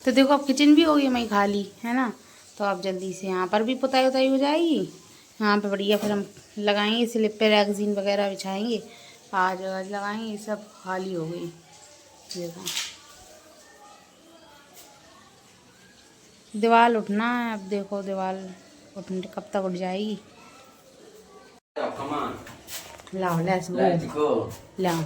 तो देखो अब किचन भी हो गई हमारी खाली, है ना। तो अब जल्दी से यहाँ पर भी पुताई उताई हो जाएगी। यहाँ पे बढ़िया फिर हम लगाएंगे स्लिप पे रैगजीन वगैरह बिछाएंगे, आज आज लगाएंगे। ये सब खाली हो गई देखो। दीवार उठना है अब, देखो दीवार उठने कब तक उठ जाएगी। लाओ लेट्स गो, लाओ।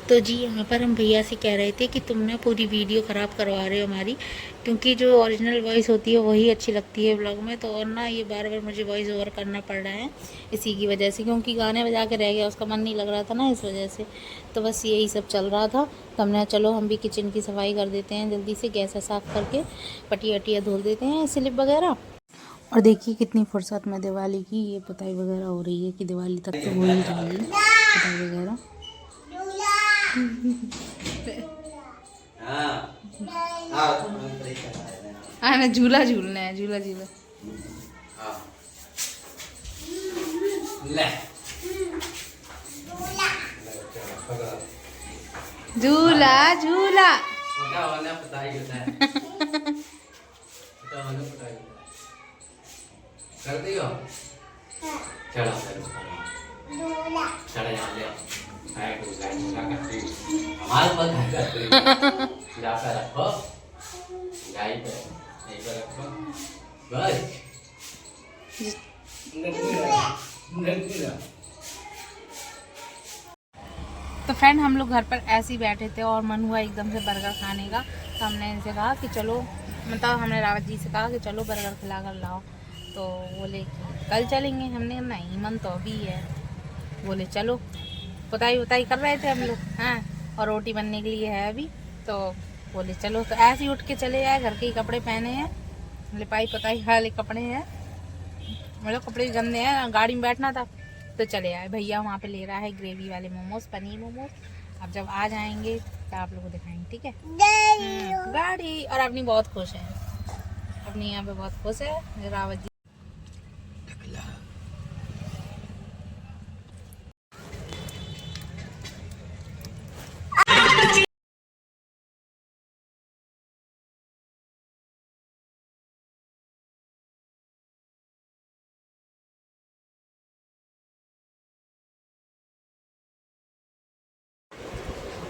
तो जी यहाँ पर हम भैया से कह रहे थे कि तुम ना पूरी वीडियो ख़राब करवा रहे हो हमारी, क्योंकि जो ओरिजिनल वॉइस होती है वही अच्छी लगती है व्लॉग में। तो और ना ये बार बार मुझे वॉइस ओवर करना पड़ रहा है इसी की वजह से, क्योंकि गाने बजा के रह गया, उसका मन नहीं लग रहा था ना, इस वजह से। तो बस यही सब चल रहा था। तो हमने चलो हम भी किचन की सफाई कर देते हैं जल्दी से, गैस साफ़ करके पटिया वटिया धुल देते हैं, स्लिप वगैरह। और देखिए कितनी फुर्सत में दिवाली की ये पुताई वगैरह हो रही है कि दिवाली तक तो हो ही जाएगी पुताई वगैरह। हाँ झूला झूलना है, झूला झूला। झूला झूला कर दियो चलो चलो यहाँ ले हमारे पास यहाँ पे रखो, यहाँ पे रखो बस। तो फ्रेंड हम लोग घर पर ऐसे ही बैठे थे और मन हुआ एकदम से बर्गर खाने का। तो हमने इनसे कहा कि चलो, मतलब हमने रावत जी से कहा कि चलो बर्गर खिला कर लाओ। तो बोले कल चलेंगे। हमने नहीं, मन तो अभी है। बोले चलो, पुताई उताई कर रहे थे हम लोग, हाँ, और रोटी बनने के लिए है अभी। तो बोले चलो, तो ऐसे ही उठ के चले आए। घर के ही कपड़े पहने हैं, लिपाई पुताई वाले कपड़े हैं, मतलब कपड़े गंदे हैं, गाड़ी में बैठना था तो चले आए। भैया वहाँ पे ले रहा है ग्रेवी वाले मोमोज, पनीर मोमोज। अब जब आ जाएंगे तो आप लोगों को दिखाएंगे, ठीक है। गाड़ी और अपनी बहुत खुश है, अपनी यहाँ पे बहुत खुश है रावत जी।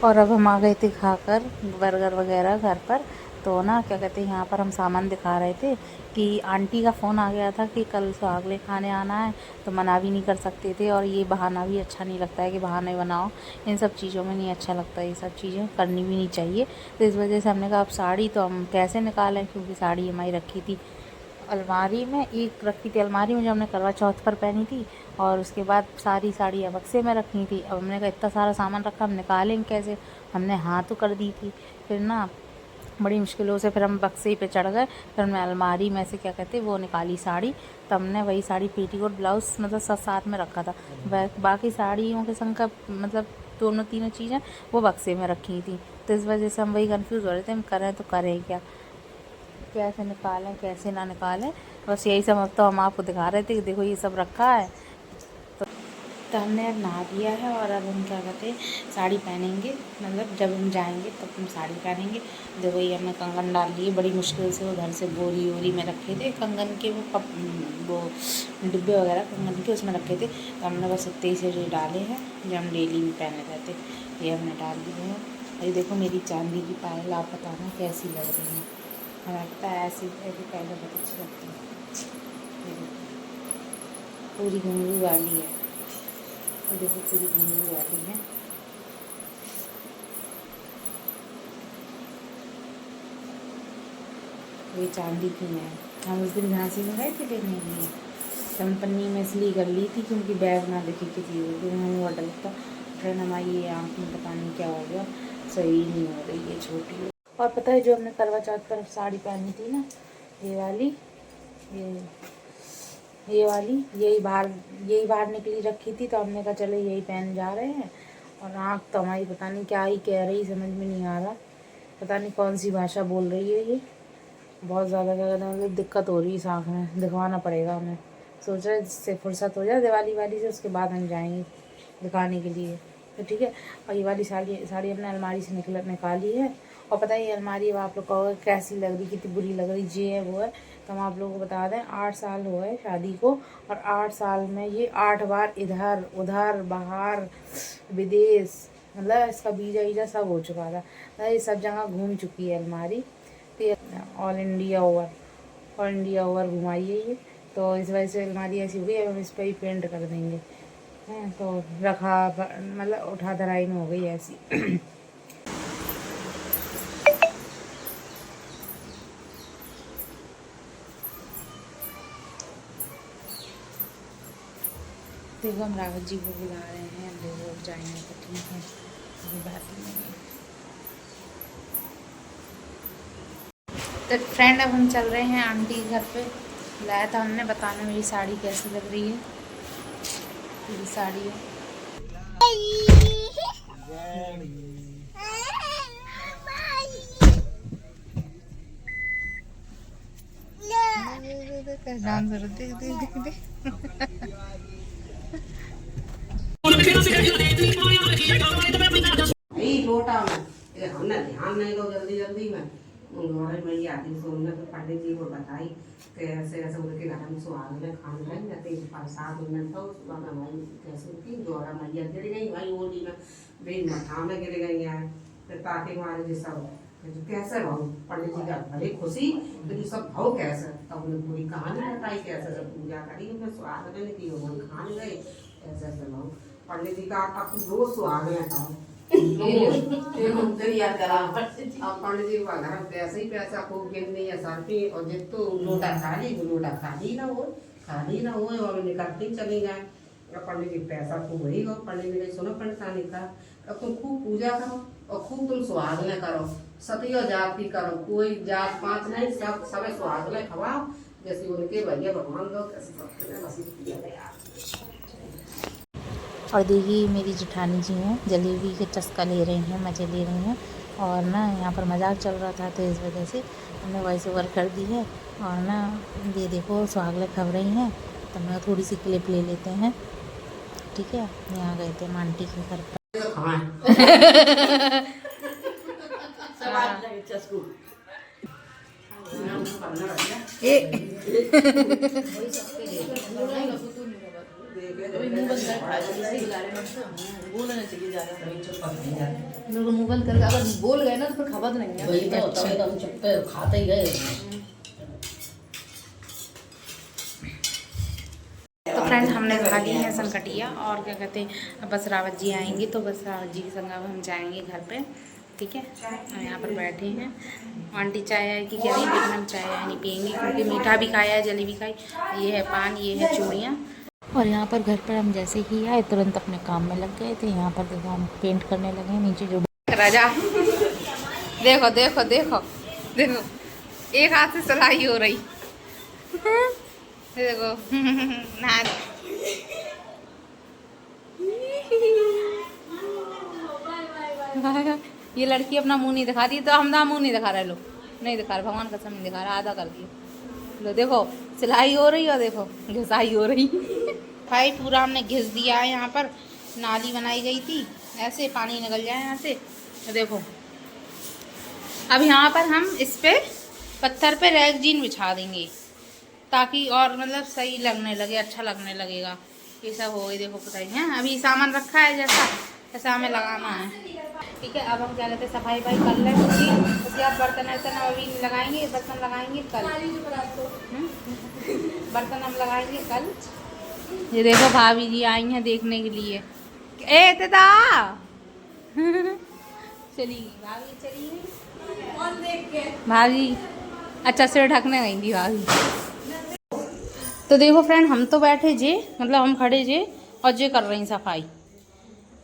और अब हम आ गए थे खाकर बर्गर वगैरह घर पर। तो ना क्या कहते हैं, यहाँ पर हम सामान दिखा रहे थे कि आंटी का फ़ोन आ गया था कि कल सुहागले खाने आना है, तो मना भी नहीं कर सकते थे। और ये बहाना भी अच्छा नहीं लगता है कि बहाने बनाओ, इन सब चीज़ों में नहीं अच्छा लगता, ये सब चीज़ें करनी भी नहीं चाहिए। तो इस वजह से हमने कहा अब साड़ी तो हम कैसे निकालें, क्योंकि साड़ी हमारी रखी थी अलमारी में, एक रखी थी अलमारी में जो हमने करवा चौथ पर पहनी थी, और उसके बाद सारी साड़ियाँ बक्से में रखी थी। अब हमने कहा इतना सारा सामान रखा, हम निकालेंगे कैसे। हमने हाँ तो कर दी थी, फिर ना बड़ी मुश्किलों से फिर हम बक्से पे चढ़ गए। फिर हमने अलमारी में से क्या कहते वो निकाली साड़ी। तब हमने वही साड़ी पेटीकोट ब्लाउज मतलब सब साथ में रखा था। बाकी साड़ियों के संग का मतलब दोनों तीनों चीज़ें वो बक्से में रखी थी। तो इस वजह से हम वही कंफ्यूज हो रहे थे, हम करें तो करें क्या, कैसे निकालें कैसे ना निकालें। बस यही सब तो हम आपको दिखा रहे थे कि देखो ये सब रखा है। तो हमने अब नहा लिया है और अब हम क्या कहते हैं साड़ी पहनेंगे, मतलब जब हम जाएंगे तब हम साड़ी पहनेंगे। देखो ये हमने कंगन डाल लिए, बड़ी मुश्किल से वो घर से बोरी वोरी में रखे थे कंगन के, वो डिब्बे वगैरह कंगन के उसमें रखे थे। तो हमने बस इतने से जो डाले हैं जो हम डेली में पहने रहते, ये हमने डाल दिए हैं। ये देखो मेरी चांदी की पायल, आप बताना कैसी लग रही है। हमें लगता है ऐसी ऐसी पायलें बहुत अच्छी लगती है। पूरी घुंघरू वाली है, देखो पूरी घुंघरू वाली है। ये चांदी की है। हम उस दिन झांसी में गए थे लेने के लिए, कंपनी में इसलिए कर ली थी क्योंकि बैग ना दिखे किसी को, हुआ डलता। ट्रेन हमारी ये आँख में पता नहीं क्या हो गया, सही नहीं हो रही है, छोटी। और पता है जो हमने करवा चौथ पर साड़ी पहनी थी ना, ये वाली, ये वाली यही बाहर निकली रखी थी, तो हमने कहा चलो यही पहन जा रहे हैं। और आँख तो हमारी पता नहीं क्या ही कह रही, समझ में नहीं आ रहा, पता नहीं कौन सी भाषा बोल रही है ये। बहुत ज़्यादा क्या कहते हैं, मतलब दिक्कत हो रही है इस आँख में, दिखवाना पड़ेगा हमें। सोच रहे जिससे फुर्सत हो जाए दिवाली वाली से, उसके बाद हम जाएंगे दिखाने के लिए। तो ठीक है। और ये वाली साड़ी हमने अलमारी से निकाली है। और पता है ये अलमारी अब आप लोग कहोगे कैसी लग रही, कितनी बुरी लग रही, ये है वो है। तो हम आप लोगों को बता दें 8 साल हुए शादी को, और 8 साल में ये 8 बार इधर उधर बाहर विदेश, मतलब इसका वीजा सब हो चुका था। मतलब ये सब जगह घूम चुकी है अलमारी। तो ये ऑल इंडिया ओवर घुमाई है ये। तो इस वजह से अलमारी ऐसी हो गई, अब हम इस पर ही पेंट कर देंगे हैं। तो रखा मतलब उठा धराई में हो गई ऐसी। देखो हम रावत जी को बुला रहे हैं, हम लोग जाएंगे तो ठीक है, अभी बात ही नहीं है। तो फ्रेंड अब हम चल रहे हैं आंटी के घर पे। लाया था हमने, बताने मेरी साड़ी कैसी लग रही है। ये साड़ी है, लोटा में हमने ध्यान नहीं दो जल्दी में घोड़े में ही आती सो हमने तो पंडित जी को बताई कि ऐसे ऐसे उनके घर में सुहाग में खान गए न तो प्रसाद उन्हें तो सुबह में भाई कैसे की जोड़ा मैया गिर गई भाई ओली में बेन मथा में गिर गई है। तो ताकि हमारे जी सब कैसे भाव पंडित जी का भले खुशी तो सब भाव कैसे, तब उन्हें पूरी कहानी बताई कैसे जब पूजा करी उन्हें सुहाग में की खान गए ऐसे ऐसे भाव पंडित जी का अब रोज सुहाग में था। पंडित जी का घर पैसे ही पैसा खूब गिननी है सर पे, और जितो लोटा खाली ना हो और निकलती चली जाए। पंडित जी पैसा खूब वही हो, पंडित जी ने सुनो पंडितानी का अब तुम खूब पूजा करो और खूब तुम सुहागने करो, सतियो जाति करो, कोई जात पात नहीं, सब सुहागने खवाओ जैसे उनके भैया भगवान लोग और देखिए मेरी जेठानी जी हैं, जलेबी के चस्का ले रही हैं, मज़े ले रही हैं। और ना यहाँ पर मजाक चल रहा था तो इस वजह से हमने वॉइस ओवर कर दी है। और ना ये देखो सुहागले खब रही हैं, तो मैं थोड़ी सी क्लिप ले लेते हैं, ठीक है। यहाँ गए थे आंटी के घर पर। मुंह बंद करके अगर बोल गए ना तो फिर खबर नहीं है। वही तो हम चुप खाते ही गए। तो फ्रेंड हमने खा ली है संकटिया, और क्या कहते हैं बस रावत जी आएंगे तो बस रावत जी के संग अब हम जाएंगे घर पे, ठीक है। यहाँ पर बैठे हैं, आंटी चाय की कह रही, लेकिन हम चाय नहीं पियेंगे क्योंकि मीठा भी खाया है, जलेबी खाई, ये है पान, ये है चूड़ियाँ। और यहाँ पर घर पर हम जैसे ही आए तुरंत अपने काम में लग गए थे। यहाँ पर देखो हम पेंट करने लगे हैं नीचे जो राजा। देखो देखो देखो देखो, एक हाथ से सिलाई हो रही, देखो ये लड़की अपना मुंह नहीं दिखा रही, तो हम ना मुंह नहीं दिखा रहे, लो नहीं दिखा रहे, भगवान कसम नहीं दिखा रहा, आधा कर दिया। लो देखो सिलाई हो रही, और देखो घिसाई हो रही। भाई पूरा हमने घिस दिया है। यहाँ पर नाली बनाई गई थी, ऐसे पानी निकल जाए यहाँ से, तो देखो अब यहाँ पर हम इस पे पत्थर पे रैगजीन बिछा देंगे ताकि और मतलब सही लगने लगे, अच्छा लगने लगेगा। ये सब हो गई, देखो बताइए हैं, अभी सामान रखा है जैसा हमें लगाना है, ठीक है। अब हम क्या कहते हैं सफाई कर लें उसकी, उसके बाद बर्तन अभी लगाएंगे, बर्तन लगाएंगे कल, बर्तन हम लगाएंगे कल। ये देखो भाभी जी आई हैं देखने के लिए, ए दादा चली गई भाभी, चली गई भाभी, अच्छा सिर ढकने गई थी भाभी। तो देखो फ्रेंड हम तो बैठे जे, मतलब हम खड़े जे, और जे कर रही सफाई,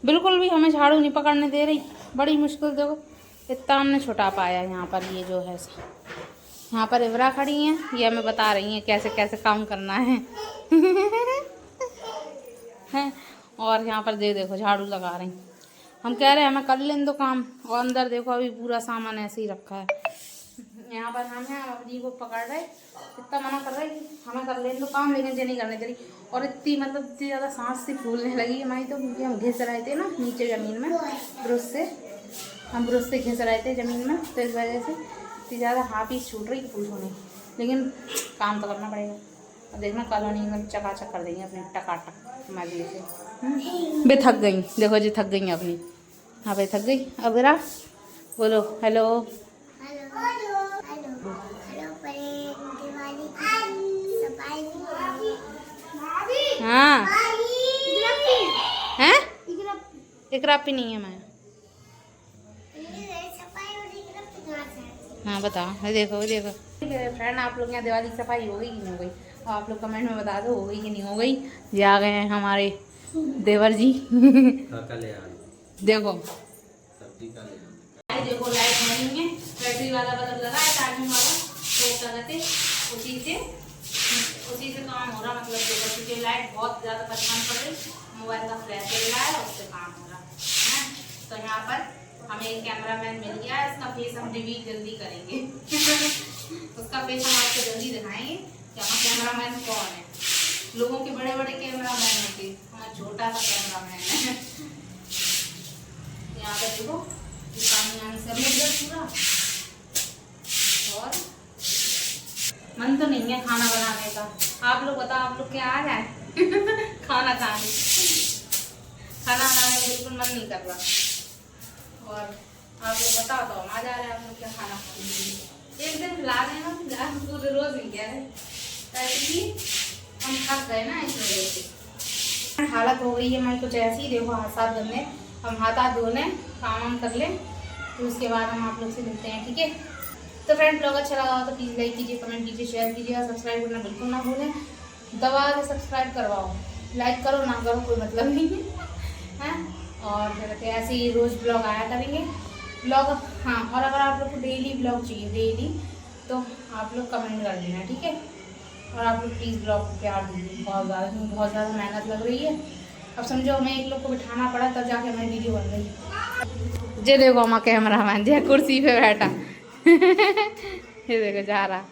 बिल्कुल भी हमें झाड़ू नहीं पकड़ने दे रही, बड़ी मुश्किल। देखो इतना हमने छुटा पाया यहाँ पर, ये जो है यहाँ पर इवरा खड़ी हैं, ये हमें बता रही हैं कैसे कैसे काम करना है। हैं और यहाँ पर देखो झाड़ू लगा रही। हम कह रहे हैं हमें कर लें दो काम, और अंदर देखो अभी पूरा सामान ऐसे ही रखा है। यहाँ पर हम हैं, हम अपनी को पकड़ रहे, इतना मना कर रहे कि हमें कर लें दो काम, लेकिन ये नहीं करने दे रही। और इतनी मतलब इतनी ज़्यादा सांस सी फूलने लगी हमारी तो, क्योंकि हम घिस रहे थे ना नीचे ज़मीन में ब्रश से, हम ब्रश से घिस रहे थे ज़मीन में, तो इस वजह से इतनी ज़्यादा हाथ ही छूट रही पूछो नहीं। लेकिन काम तो करना पड़ेगा। और देखना कॉलोनी में चकाचक कर देंगे अपने टकाटक मजे से। बे थक गई, देखो जी थक गई अपनी। हाँ भाई थक गई। अब इरा बोलो हेलो। हाँ हैं इकरा भी नहीं है मैं। हाँ बताओ, देखो देखो फ्रेंड, आप लोग यहाँ दिवाली की सफाई हो गई कि नहीं हो गई? आप लोग कमेंट में बता दो हो गई कि नहीं हो गई। ये आ गए हैं हमारे देवर जी। देखो देखो लाइट नहीं है, बैटरी वाला बल्ब लगा है चार्जिंग वाला, तो क्या कहते उसी से काम हो रहा। मतलब देखो क्योंकि लाइट बहुत ज़्यादा परेशान कर रही, मोबाइल का फ्लैश चल रहा है, उससे काम हो रहा है। तो यहाँ पर हमें एक कैमरामैन मिल गया है, इसका फेस हम रिवील जल्दी करेंगे। उसका फेस हम आपको जल्दी दिखाएंगे कि हमारा कैमरामैन कौन है। लोगों के बड़े बड़े कैमरामैन होते, हमारा छोटा सा कैमरामैन है। यहाँ पर देखो पानी से पूरा, और मन तो नहीं है खाना बनाने का। आप लोग बताओ, आप लोग क्या आ जाए खाना खाने? खाना बनाने का बिल्कुल मन नहीं कर रहा। और आप लोग बताओ तो हम आ जा रहे हैं, आप लोग क्या खाना खाएंगे? एक दिन खिला देना, पूरे रोज नहीं कह रहे, ताकि हम थक गए ना इस वजह से। हालत हो गई है हमारी कुछ ऐसी। देखो हाथ धोने, हम हाथ धोने काम कर लें, तो उसके बाद हम आप लोग से मिलते हैं, ठीक है? तो फ्रेंड ब्लॉग अच्छा लगा हो तो प्लीज़ लाइक कीजिए, कमेंट कीजिए, शेयर कीजिए और सब्सक्राइब करना बिल्कुल ना भूलें। दबा के सब्सक्राइब करवाओ, लाइक करो ना करो कोई मतलब नहीं है। और क्या कहते हैं, ऐसे ही रोज़ ब्लॉग आया करेंगे ब्लॉग। हाँ, और अगर आप लोग को डेली ब्लॉग चाहिए डेली, तो आप लोग कमेंट कर देना, ठीक है? और आप लोग प्लीज़ ब्लॉग को प्यार दीजिए बहुत ज़्यादा, क्योंकि बहुत ज़्यादा मेहनत लग रही है। अब समझो हमें एक लोग को बिठाना पड़ा तब जाके हमारी वीडियो बन रही। जे देखो हमारा कैमरा मैन जे कुर्सी पे बैठा ये देखो जा रहा।